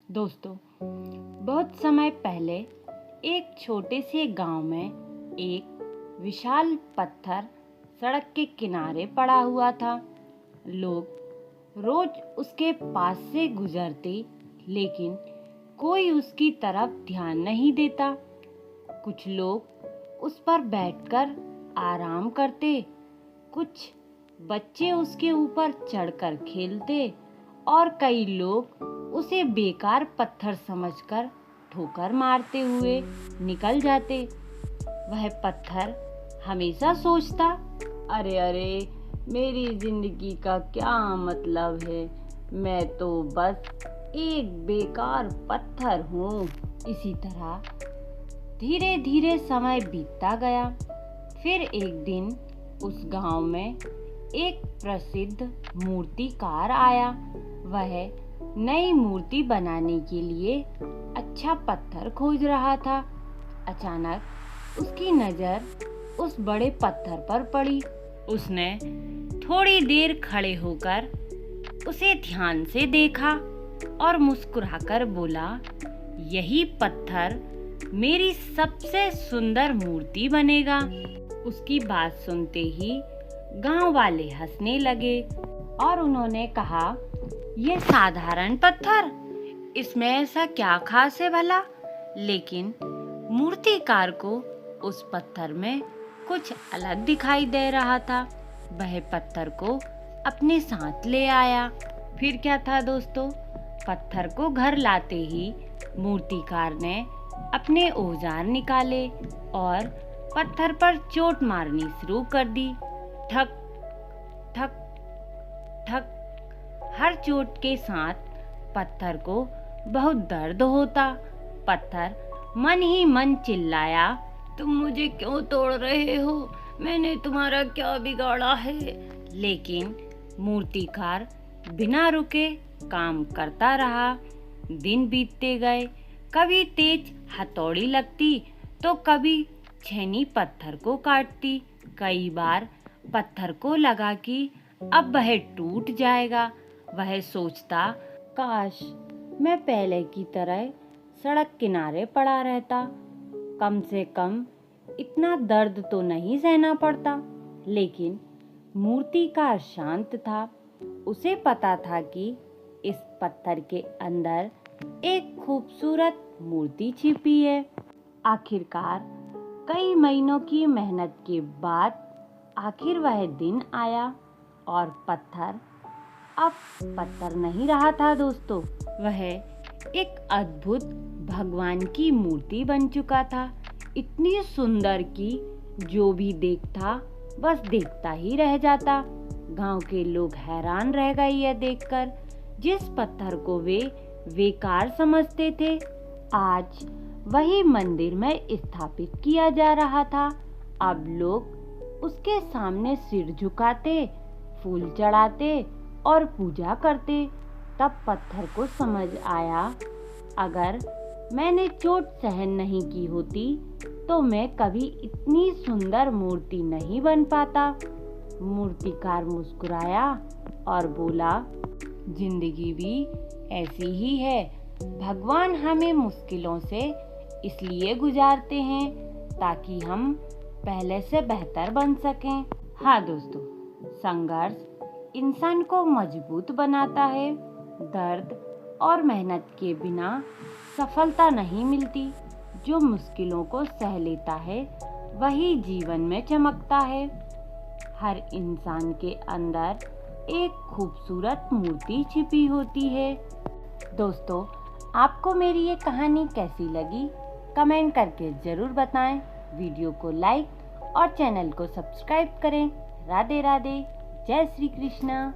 दोस्तों, बहुत समय पहले एक छोटे से गांव में एक विशाल पत्थर सड़क के किनारे पड़ा हुआ था। लोग रोज उसके पास से गुजरते, लेकिन कोई उसकी तरफ ध्यान नहीं देता। कुछ लोग उस पर बैठकर आराम करते, कुछ बच्चे उसके ऊपर चढ़कर खेलते और कई लोग उसे बेकार पत्थर समझकर ठोकर मारते हुए निकल जाते। वह पत्थर हमेशा सोचता, अरे अरे, मेरी जिंदगी का क्या मतलब है, मैं तो बस एक बेकार पत्थर हूँ। इसी तरह धीरे धीरे समय बीतता गया। फिर एक दिन उस गांव में एक प्रसिद्ध मूर्तिकार आया। वह नई मूर्ति बनाने के लिए अच्छा पत्थर खोज रहा था। अचानक उसकी नजर उस बड़े पत्थर पर पड़ी। उसने थोड़ी देर खड़े होकर उसे ध्यान से देखा और मुस्कुराकर बोला, यही पत्थर मेरी सबसे सुंदर मूर्ति बनेगा। उसकी बात सुनते ही गांव वाले हंसने लगे और उन्होंने कहा, यह साधारण पत्थर, इसमें ऐसा क्या खास है भला? लेकिन मूर्तिकार को उस पत्थर में कुछ अलग दिखाई दे रहा था। वह पत्थर को अपने साथ ले आया। फिर क्या था दोस्तों, पत्थर को घर लाते ही मूर्तिकार ने अपने औजार निकाले और पत्थर पर चोट मारनी शुरू कर दी। ठक ठक ठक। हर चोट के साथ पत्थर को बहुत दर्द होता। पत्थर मन ही मन चिल्लाया, तुम मुझे क्यों तोड़ रहे हो? मैंने तुम्हारा क्या बिगाड़ा है? लेकिन मूर्तिकार बिना रुके काम करता रहा। दिन बीतते गए। कभी तेज हथौड़ी लगती तो कभी छेनी पत्थर को काटती। कई बार पत्थर को लगा कि अब वह टूट जाएगा। वह सोचता, काश मैं पहले की तरह सड़क किनारे पड़ा रहता, कम से कम इतना दर्द तो नहीं सहना पड़ता। लेकिन मूर्तिकार शांत था। उसे पता था कि इस पत्थर के अंदर एक खूबसूरत मूर्ति छिपी है। आखिरकार कई महीनों की मेहनत के बाद आखिर वह दिन आया और पत्थर अब पत्थर नहीं रहा था दोस्तों। वह एक अद्भुत भगवान की मूर्ति बन चुका था। इतनी सुंदर कि जो भी देखता बस देखता ही रह जाता। गांव के लोग हैरान रह गए यह देखकर। जिस पत्थर को वे बेकार समझते थे, आज वही मंदिर में स्थापित किया जा रहा था। अब लोग उसके सामने सिर झुकाते, फूल चढ़ाते और पूजा करते। तब पत्थर को समझ आया, अगर मैंने चोट सहन नहीं की होती तो मैं कभी इतनी सुंदर मूर्ति नहीं बन पाता। मूर्तिकार मुस्कुराया और बोला, जिंदगी भी ऐसी ही है। भगवान हमें मुश्किलों से इसलिए गुजारते हैं ताकि हम पहले से बेहतर बन सकें। हाँ दोस्तों, संघर्ष इंसान को मजबूत बनाता है। दर्द और मेहनत के बिना सफलता नहीं मिलती। जो मुश्किलों को सह लेता है वही जीवन में चमकता है। हर इंसान के अंदर एक खूबसूरत मूर्ति छिपी होती है। दोस्तों, आपको मेरी ये कहानी कैसी लगी? कमेंट करके जरूर बताएं। वीडियो को लाइक और चैनल को सब्सक्राइब करें। राधे राधे। जय श्री कृष्णा।